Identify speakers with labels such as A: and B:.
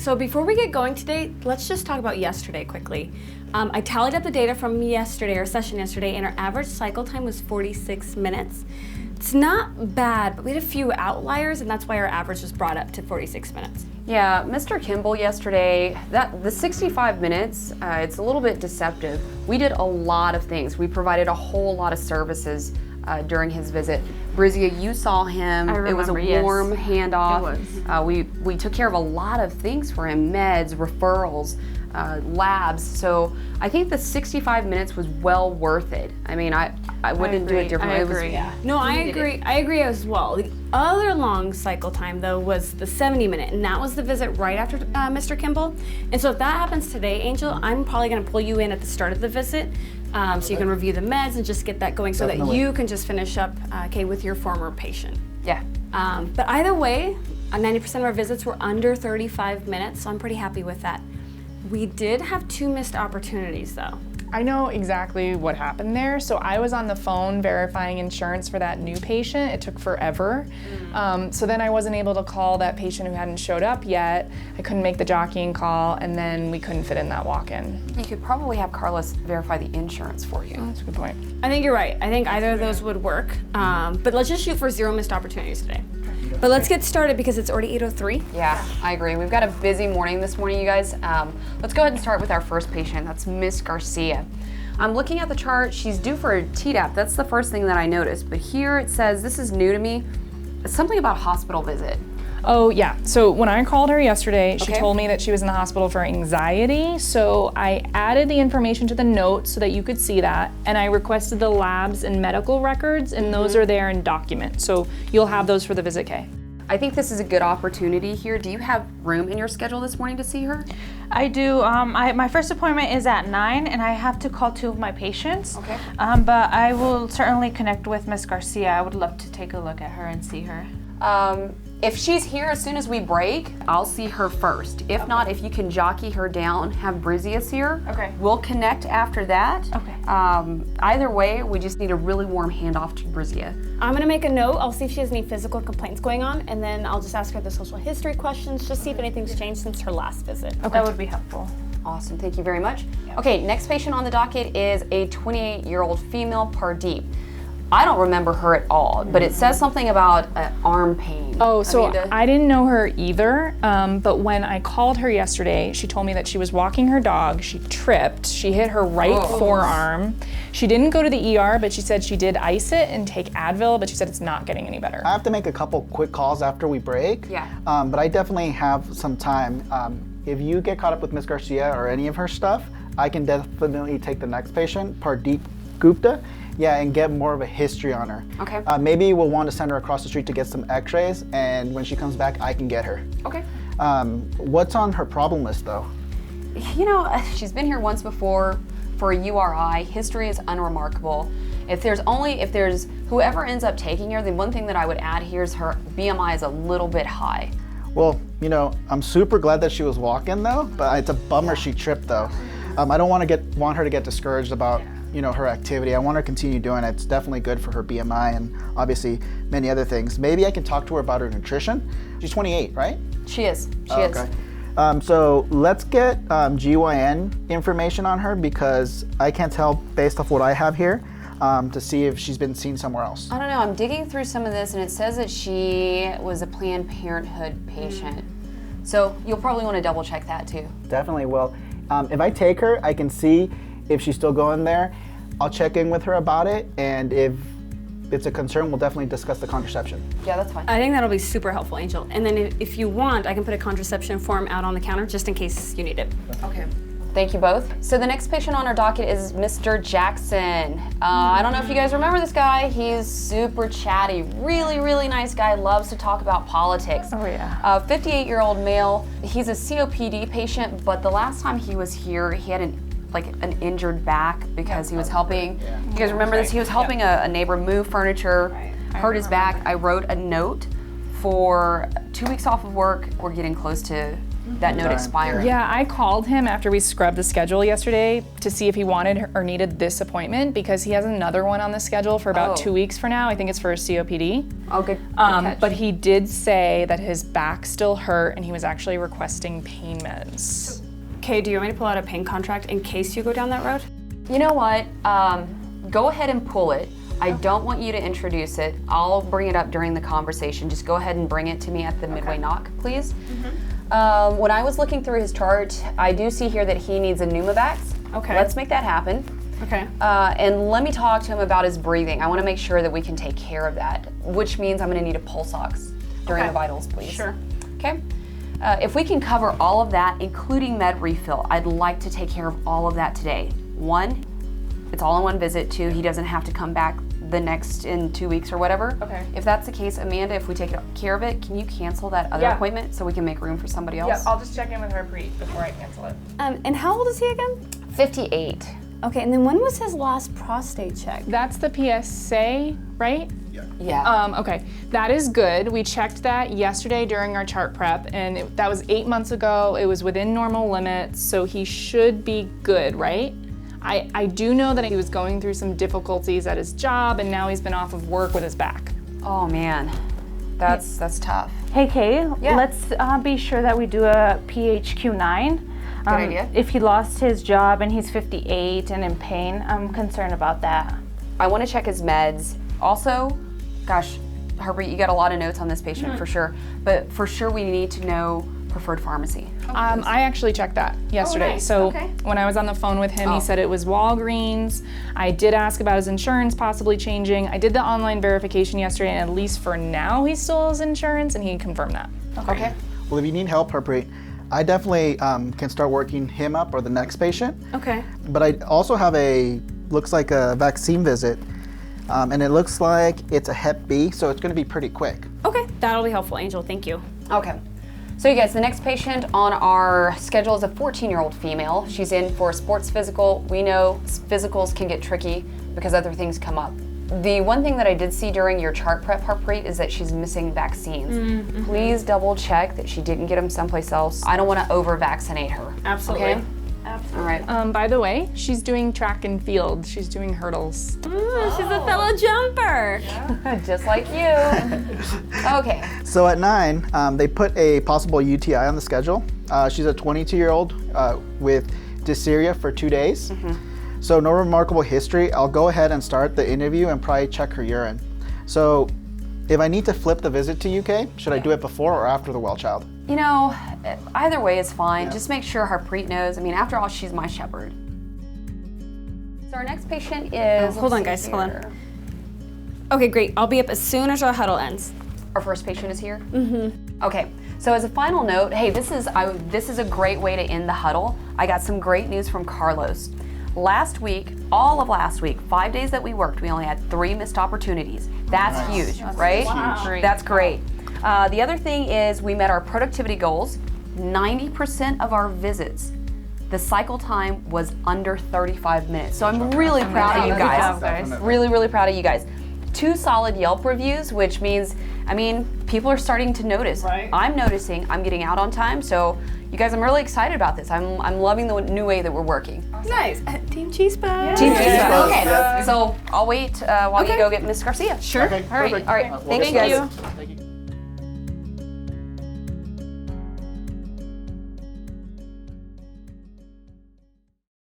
A: so before we get going today, let's just talk about yesterday quickly. I tallied up the data from yesterday, our session yesterday, and our average cycle time was 46 minutes. It's not bad, but we had a few outliers, and that's why our average was brought up to 46 minutes.
B: Yeah, Mr. Kimball yesterday, the 65 minutes, it's a little bit deceptive. We did a lot of things. We provided a whole lot of services during his visit. Brizia, you saw him.
C: I remember,
B: it was a
C: yes.
B: warm handoff.
C: It was.
B: We took care of a lot of things for him, meds, referrals, labs. So I think the 65 minutes was well worth it. I mean, I wouldn't do it differently.
C: I agree.
A: No, I agree. I agree as well. The other long cycle time, though, was the 70-minute, and that was the visit right after Mr. Kimball. And so if that happens today, Angel, I'm probably going to pull you in at the start of the visit, so you can review the meds and just get that going, so that you can just finish up, with your former patient.
B: Yeah.
A: But either way, 90% of our visits were under 35 minutes, so I'm pretty happy with that. We did have 2 missed opportunities, though.
D: I know exactly what happened there. So I was on the phone verifying insurance for that new patient. It took forever. So then I wasn't able to call that patient who hadn't showed up yet. I couldn't make the jockeying call, and then we couldn't fit in that walk-in.
B: You could probably have Carlos verify the insurance for you.
D: Oh, that's a good point.
A: I think you're right. I think either of those would work. But let's just shoot for 0 missed opportunities today. But let's get started because it's already 8:03.
B: Yeah, I agree. We've got a busy morning this morning, you guys. Let's go ahead and start with our first patient. That's Miss Garcia. I'm looking at the chart. She's due for a Tdap. That's the first thing that I noticed. But here it says, this is new to me, it's something about hospital visit.
D: Oh yeah, so when I called her yesterday, she
B: Okay.
D: told me that she was in the hospital for anxiety, so I added the information to the note so that you could see that, and I requested the labs and medical records, and those are there in document, so you'll have those for the visit K.
B: I think this is a good opportunity here. Do you have room in your schedule this morning to see her?
C: I do. My first appointment is at 9, and I have to call 2 of my patients.
B: Okay.
C: But I will certainly connect with Miss Garcia. I would love to take a look at her and see her.
B: If she's here as soon as we break, I'll see her first. If not, if you can jockey her down, have Brizia see her.
C: Okay.
B: We'll connect after that.
C: Okay.
B: Either way, we just need a really warm handoff to Brizia.
A: I'm gonna make a note. I'll see if she has any physical complaints going on, and then I'll just ask her the social history questions, just see if anything's changed since her last visit.
C: Okay. That would be helpful.
B: Awesome, thank you very much. Okay, next patient on the docket is a 28-year-old female Pardeep. I don't remember her at all, but it says something about arm pain.
D: Oh, so
B: Amanda?
D: I didn't know her either, but when I called her yesterday, she told me that she was walking her dog, she tripped, she hit her right forearm. She didn't go to the ER, but she said she did ice it and take Advil, but she said it's not getting any better.
E: I have to make a couple quick calls after we break.
B: Yeah.
E: But I definitely have some time. If you get caught up with Miss Garcia or any of her stuff, I can definitely take the next patient, Pardeep Gupta. Yeah, and get more of a history on her.
B: Okay.
E: Maybe we'll want to send her across the street to get some x-rays, and when she comes back, I can get her.
B: Okay.
E: What's on her problem list, though?
B: You know, she's been here once before for a URI. History is unremarkable. If there's whoever ends up taking her, the one thing that I would add here is her BMI is a little bit high.
E: Well, you know, I'm super glad that she was walking, though, but it's a bummer she tripped, though. I don't want her to get discouraged about her activity. I want her to continue doing it. It's definitely good for her BMI and obviously many other things. Maybe I can talk to her about her nutrition. She's 28, right?
B: She is. She is.
E: Okay. So let's get GYN information on her because I can't tell based off what I have here to see if she's been seen somewhere else.
B: I don't know. I'm digging through some of this and it says that she was a Planned Parenthood patient. So you'll probably want to double check that too.
E: Definitely will. If I take her, I can see if she's still going there. I'll check in with her about it, and if it's a concern, we'll definitely discuss the contraception.
B: Yeah, that's fine.
A: I think that'll be super helpful, Angel. And then if you want, I can put a contraception form out on the counter just in case you need it.
B: Okay. Thank you both. So the next patient on our docket is Mr. Jackson. I don't know if you guys remember this guy. He's super chatty, really, really nice guy, loves to talk about politics.
C: Oh yeah.
B: 58-year-old male. He's a COPD patient, but the last time he was here, he had an injured back because he was helping. You guys remember this? He was helping a neighbor move furniture, hurt his back. I wrote a note for 2 weeks off of work. We're getting close to that note expiring.
D: Yeah, I called him after we scrubbed the schedule yesterday to see if he wanted or needed this appointment because he has another one on the schedule for about 2 weeks for now. I think it's for a COPD.
B: Oh, good. Catch.
D: But he did say that his back still hurt and he was actually requesting pain meds.
A: Okay, do you want me to pull out a pain contract in case you go down that road?
B: You know what? Go ahead and pull it. I don't want you to introduce it. I'll bring it up during the conversation. Just go ahead and bring it to me at the midway knock, please. When I was looking through his chart, I do see here that he needs a Pneumovax.
A: Okay.
B: Let's make that happen.
A: Okay.
B: And let me talk to him about his breathing. I want to make sure that we can take care of that, which means I'm going to need a pulse ox during the vitals, please.
A: Sure.
B: Okay. If we can cover all of that, including med refill, I'd like to take care of all of that today. 1, it's all in one visit. 2, he doesn't have to come back the next in 2 weeks or whatever.
D: Okay.
B: If that's the case, Amanda, if we take care of it, can you cancel that other appointment so we can make room for somebody else?
D: Yeah, I'll just check in with Harpreet before I cancel it.
A: And how old is he again?
B: 58.
A: Okay, and then when was his last prostate check?
D: That's the PSA, right?
B: Yeah.
D: Okay, that is good. We checked that yesterday during our chart prep, and that was 8 months ago. It was within normal limits, so he should be good, right? I do know that he was going through some difficulties at his job, and now he's been off of work with his back.
B: Oh man, that's tough.
C: Hey Kay,
B: Yeah.
C: let's be sure that we do a PHQ-9.
B: Good idea.
C: If he lost his job and he's 58 and in pain, I'm concerned about that.
B: I want to check his meds. Also, gosh, Harpreet, you got a lot of notes on this patient for sure, but for sure we need to know preferred pharmacy.
D: I actually checked that yesterday.
A: nice.
D: So
A: Okay.
D: when I was on the phone with him, he said it was Walgreens. I did ask about his insurance possibly changing. I did the online verification yesterday, and at least for now, he still has insurance, and he confirmed that.
B: Okay.
E: Well, if you need help, Harpreet, I definitely can start working him up or the next patient.
A: Okay.
E: But I also have looks like a vaccine visit, and it looks like it's a Hep B, so it's going to be pretty quick.
A: Okay, that'll be helpful, Angel. Thank you.
B: Okay. So you guys, the next patient on our schedule is a 14-year-old female. She's in for a sports physical. We know physicals can get tricky because other things come up. The one thing that I did see during your chart prep, Harpreet, is that she's missing vaccines. Please double check that she didn't get them someplace else. I don't want to over-vaccinate her.
A: Absolutely.
B: Okay? All right.
D: By the way, she's doing track and field. She's doing hurdles.
A: She's a fellow jumper.
B: Just like you. Okay.
E: So at 9, they put a possible UTI on the schedule. She's a 22-year-old with dysuria for 2 days. So no remarkable history. I'll go ahead and start the interview and probably check her urine. So if I need to flip the visit to UK, should I do it before or after the well child?
B: You know, either way is fine. Just make sure Harpreet knows. I mean, after all, she's my shepherd. So our next patient is...
A: hold on, guys, hold on. Okay, great. I'll be up as soon as our huddle ends.
B: Our first patient is here? Okay, so as a final note, hey, this is a great way to end the huddle. I got some great news from Carlos. Last week, all of last week, 5 days that we worked, we only had 3 missed opportunities. That's huge, right? That's great. The other thing is we met our productivity goals. 90% of our visits, the cycle time was under 35 minutes. So I'm really proud of you guys. Really, really proud of you guys. 2 solid Yelp reviews, which means, I mean, people are starting to notice.
A: Right.
B: I'm noticing I'm getting out on time. So you guys, I'm really excited about this. I'm loving the new way that we're working.
A: Nice. Team Cheese Buzz.
B: Team
E: Yeah.
B: Okay, so I'll wait while you go get Miss Garcia.
A: Sure.
E: Okay,
B: All right,
E: perfect.
B: all right.
E: We'll
B: Thank
E: get
B: you
E: started.
B: guys.
E: Thank you.